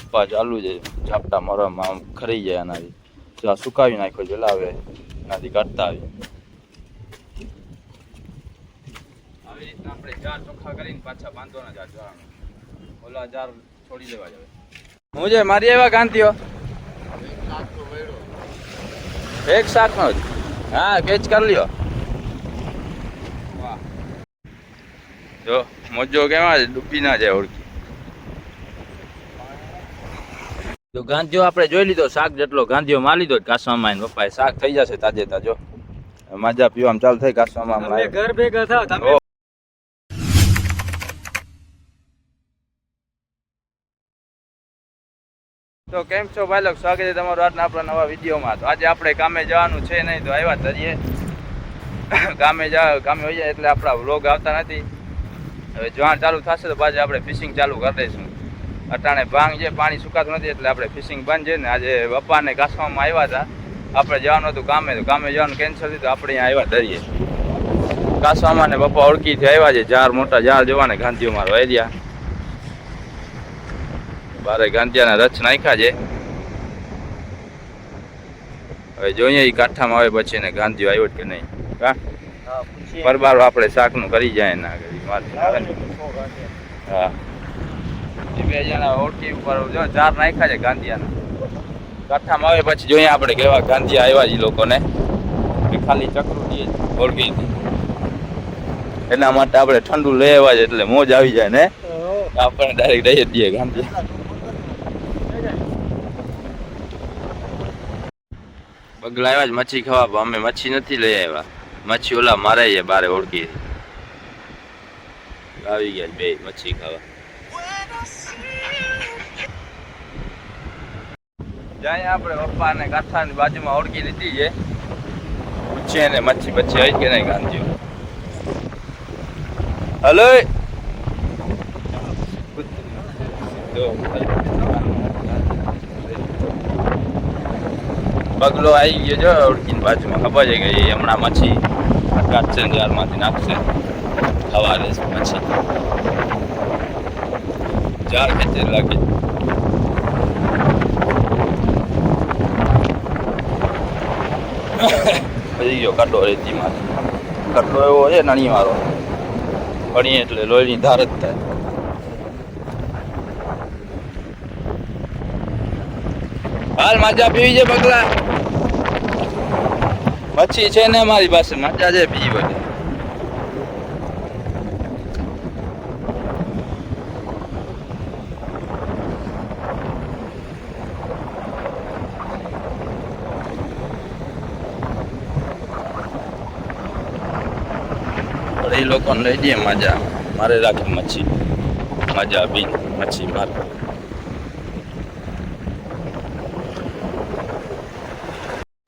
પપ્પા ચાલુ છે ઝાપટા મારવામાં, આમ ખરી જાય એનાથી. જો સુકાવી નાખ્યો છે, લાવે એનાથી કાઢતા આવી. આવી રીતના આપણે જાર ચોખ્ખા કરીને પાછા બાંધવાના જાર જવાનું. ઓલા જાર છોડી દેવા જાવે. હું જે મારી આવ્યા ગાંધીઓ એક શાકનો જ. હા, કેચ કરી લ્યો. વાહ, જો મોજો કેવા છે, ડૂબી ના જાય ઓળખી. તો ગાંધીઓ આપણે જોઈ લીધો, શાક જેટલો ગાંધીઓ માર લીધો કાસવામાં. આવીને પપ્પાએ શાક થઈ જશે તાજે તાજો. માજા પીવામાં ચાલુ થઈ કાસવામાં. ઘર ભેગા થાવ તમે. તો કેમ છો ભાઈ લોક, સ્વાગત છે તમારું આજના આપણા નવા વિડીયોમાં. તો આજે આપણે કામે જવાનું છે નહીં, તો આવ્યા તરીએ કામે હોય જાય એટલે આપણા વ્લોગ આવતા નથી. હવે જવાનું ચાલુ થશે તો પાછું આપણે ફિશિંગ ચાલુ કરી દઈશું. અટાણે ભાંગ છે, પાણી સુકાતું નથી એટલે આપણે ફિશિંગ બંધ છે ને. આજે બપ્પાને કાસવામાં આવ્યા હતા, આપણે જવાનું હતું કામે, તો કામે જવાનું કેન્સલ થયું. તો આપણે અહીંયા આવ્યા તરીએ કાસવામાં ને બપ્પા ઓળખીથી આવ્યા છે. જાર મોટા જાર જોવા ને ગાંધીઓ મારવા એરિયા બારે ગાંધિયાના રચ નાખ્યા છે. હવે જોઈએ એ કાંઠામાં આવે પછી ને ગાંધીઓ આવ્યો કે નહીં. પરબાર આપણે શાકનું કરી જાય ના કરી. હા, બે જણા ઓળખી ઉપર જો જાર નાખ્યા છે ગાંધિયાના. કાંઠામાં આવે પછી જોઈએ આપણે કેવા ગાંધિયા આવ્યા છે લોકોને, કે ખાલી ચક્રુડી ઓળખી એના માટે આપણે ઠંડુ લઈ આવ્યા છે એટલે મોજ આવી જાય ને. આપણે ડાયરેક્ટ દઈ જ દઈએ ગાંધિયા. બગલા આવ્યા જ મચ્છી ખાવા, અમે મચ્છી નથી લઈ આવ્યા. મચ્છી ઓલા મારે છે બારે ઓળખી આવી ગયા બે મચ્છી ખાવા. જાય આપણે પપ્પા ને કાંઠાની બાજુમાં ઓળખી લીધી છે, પૂછીએ ને મચ્છી બચ્છી આવી કે નહીં ગાંધીઓ. હલો બગલો આવી ગયો જો ઓળખીની બાજુમાં. ખબર છે કે એ હમણાં મચ્છી કાઢશે ને જારમાંથી નાખશે, ખાવા રહેશે મચ્છી. જાર ખેંચે લાગે. પછી ગયો કટો રેતીમાંથી. કટો એવો છે નાની વાળો, પડીએ એટલે લોહીની ધાર જ થાય. હાલ માજા પીવી છે બગલા? મચ્છી છે ને મારી પાસે, માજા છે પી બધી. એ લોકોને લઈ દઈએ માજા, મારે રાખી મચ્છી. મજા પી મચ્છી મારે.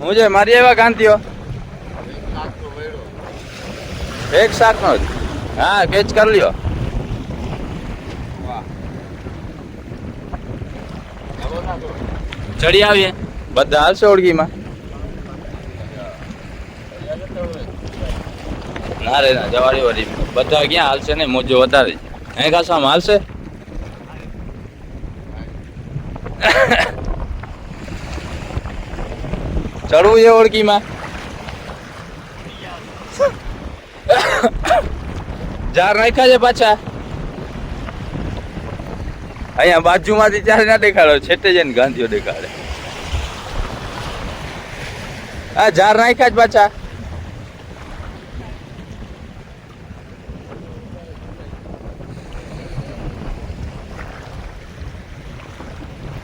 હું જે મારી આવ્યા ગાંધીઓ એક શાકનો જ. હા, કેચ કરી લ્યો. ચડી આવીએ બધા હાલશે ઓળખીમાં. ના રે ના, જવાડી વાળી બધા ક્યાં હાલશે નહીં, મોજો વધારે અહીં ખાસામાં હાલશે. ચડવું છે ઓળખીમાં. જાર નાખ્યા છે પાછા અહીંયા બાજુમાંથી. ચારે ના દેખાડો, છેટે જઈને ગાંધીઓ દેખાડે. હા, જાર નાખ્યા જ પાછા.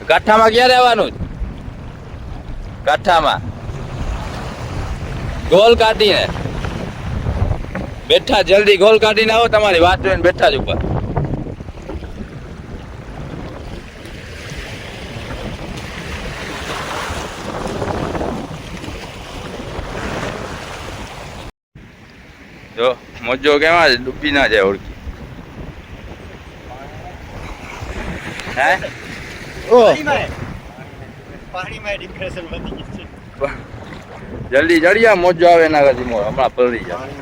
કાંઠામાં ક્યારે આવવાનું? કાંઠામાં ગોલ કાઢીને બેઠા, જલ્દી ગોલ કાઢીને આવો. તમારી વાત જોઈને બેઠા જ ઉપર. જો મોજો કેવા છે, ડૂબી ના જાય ઓળખી. હે જલ્દી જડિયા મોજો આવે એના કરતી હમણાં પલળી જાય.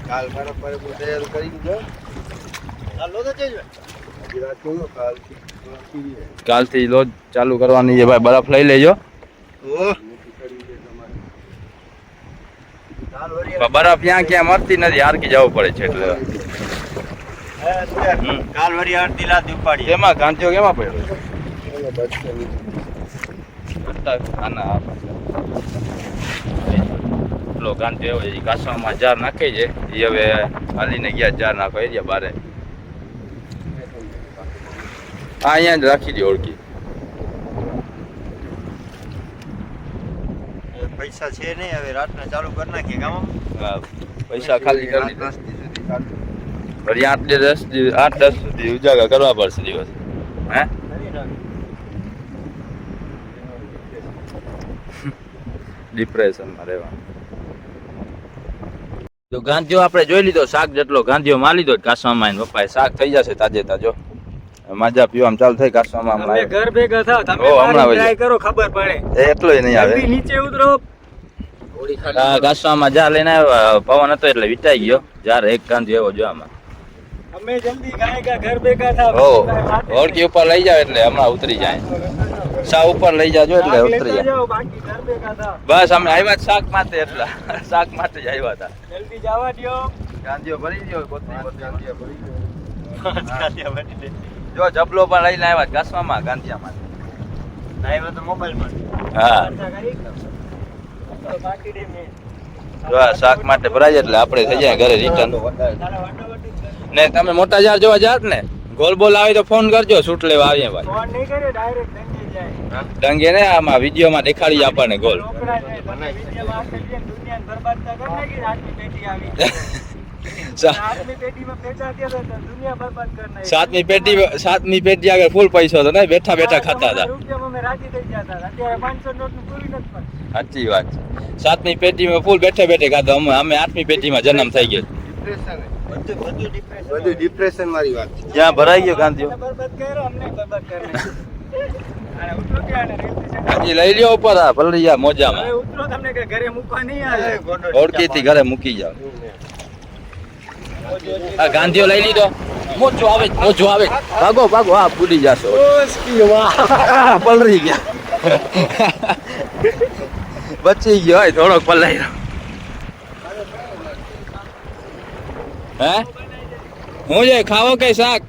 કાલ બરાબર તૈયાર કરી દીધો. હાલો તો જજો. કાલથી લોજ ચાલુ કરવાની છે ભાઈ, બરફ લઈ લેજો. બરફ ત્યાં ક્યાં મળતી નથી, હારકી જવું પડે છે એટલે. કાલ વરી અડધી લાખ ઉપાડી. કેમાં ગાંઠિયો કેમાં પડ્યો? પેલો ગાંઠિયો એવો છે, કાસવામાં જાર નાખે છે એ હવે હાલીને ગયા જાર નાખો એ બારે. હા અહીંયા જ રાખી દે ઓળખી. પૈસા છે નહીં, હવે રાતના ચાલુ કરી નાખીએ ગામમાં. પૈસા ખાલી કરી દીધા. ફરી 8-10 સુધી ઉજાગર કરવા પડશે દિવસ. હે ડિપ્રેશનમાં રહેવાનું. તો ગાંધીઓ આપણે જોઈ લીધો, શાક જેટલો ગાંધીઓ માં લીધો કાસવામાં. પપ્પાએ શાક થઈ જશે તાજે તાજો. માજા પીવામાં ચાલુ થઈ કાસવામાં. ઘર ભેગા થાવ તમે, ટ્રાય કરો ખબર પડે. એટલોય નહીં આવે. નીચે ઉતરો. કાસવામાં જા લઈને આવ્યો, પવન હતો એટલે વિટાઈ ગયો જાર. એક ગાંધીઓ એવો જો આમાં. અમે જલ્દી ગાયકા ઘર ભેગા થાવ. ઓળખી ઉપર લઈ જાવ એટલે હમણાં ઉતરી જાય. સા ઉપર લઈ જાજો એટલે ઉતરી જાય. બસ અમે આવ્યા જ શાક માટે, એટલા શાક માટે જ આવ્યા હતા. જલ્દી જવા દો. ગાંધીઓ ભરી દો. જો જબલો પણ લઈને આવ્યા કાસવામાં ગાંધીયામાં. આવ્યો તો મોબાઈલમાં. હા જો શાક માટે ભરાય એટલે આપણે થઈ જાય ઘરે રિટર્ન. ને તમે મોટા જાર જોવા જાત ને, ગોલ બોલ આવે તો ફોન કરજો, શૂટ લેવા આવીએ ભાઈ. ફોન નહીં કરે, ડાયરેક્ટ ડંગે જાય. ડંગે ને આમાં વિડીયોમાં દેખાડી આપણને ગોલ. સાતમી પેટી આગળ ફૂલ પૈસો હતો ને, બેઠા બેઠા ખાતા હતા. સાચી વાત. સાતમી પેટીમાં ફૂલ બેઠે બેઠે ખાતા. અમે 8મી પેટીમાં જન્મ થઈ ગયો. બધું ડિપ્રેશન વાળી વાત છે. જ્યાં ભરાઈ ગયો ગાંધીઓ. હજી લઈ લ્યો ઉપર, આ ભલરિયા મોજામાં. ઓળખીથી ઘરે મૂકી જાવ. આ ગાંધીઓ લઈ લીધો. મોજો આવે. ભાગો હા ભૂલી જશો. પલરી ગયા. બચી ગયો હોય થોડોક પલાઈ. હે હું છે ખાવો કે શાક?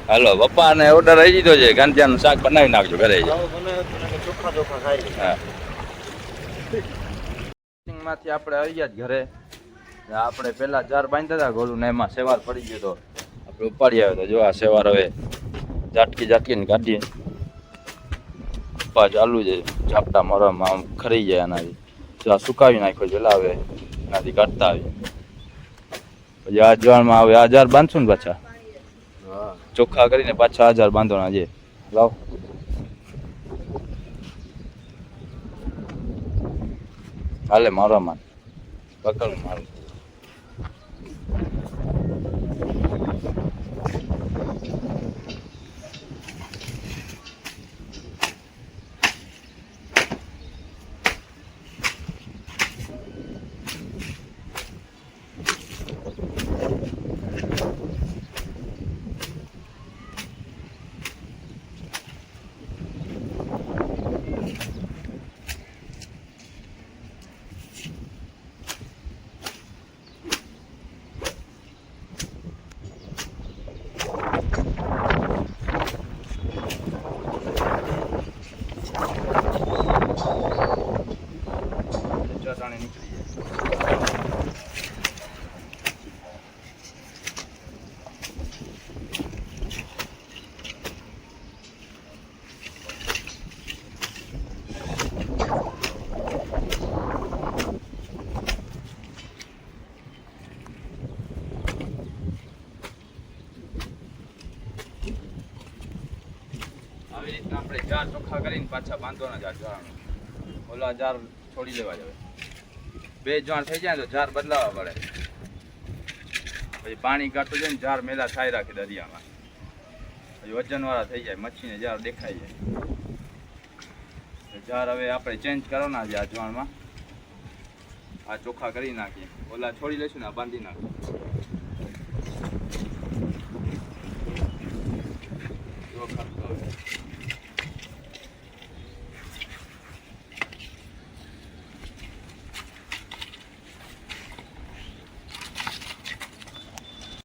હાલો પપ્પાને ઓર્ડર આવી દીધો છે, ગાંઠિયાનું શાક બનાવી નાખજો ઘરે. માંથી આપણે આવી ગયા ઘરે. આપણે પેલા જાર બાંધતા હતા ગોળું ને, એમાં સેવાર પડી ગયો તો આપણે ઉપાડી આવ્યો તો. જો આ સેવાર હવે ઝાટકીને કાઢીએ. પપ્પા ચાલુ છે ઝાપટા મારવામાં, આમ ખરી જાય આનાથી. જો આ સુકાવી નાખ્યો છે એટલે હવે એનાથી કાઢતા આવીએ. પછી આ જવાનમાં આવે આ જાર બાંધશું ને પાછા ચોખ્ખા કરીને પાછા 1000 બાંધવાના છે. લાવ હાલે મારવામાં પકડ મારું. આવી રીતના આપણે જાર ચોખ્ખા કરીને પાછા બાંધવાના જાર જવાનું. ઓલા જાર છોડી દેવા જાવે. 2 જણ થઈ જાય તો જાર બદલાવા પડે. પછી પાણી કાઢતું જાય ને જાર મેલા થાય રાખે દરિયામાં. પછી વજનવાળા થઈ જાય, મચ્છીને જાર દેખાઈ જાય. જાર હવે આપણે ચેન્જ કરવાના છે આ જવાનમાં. આ ચોખ્ખા કરી નાખીએ. ઓલા છોડી લઈશું ને આ બાંધી નાખીએ.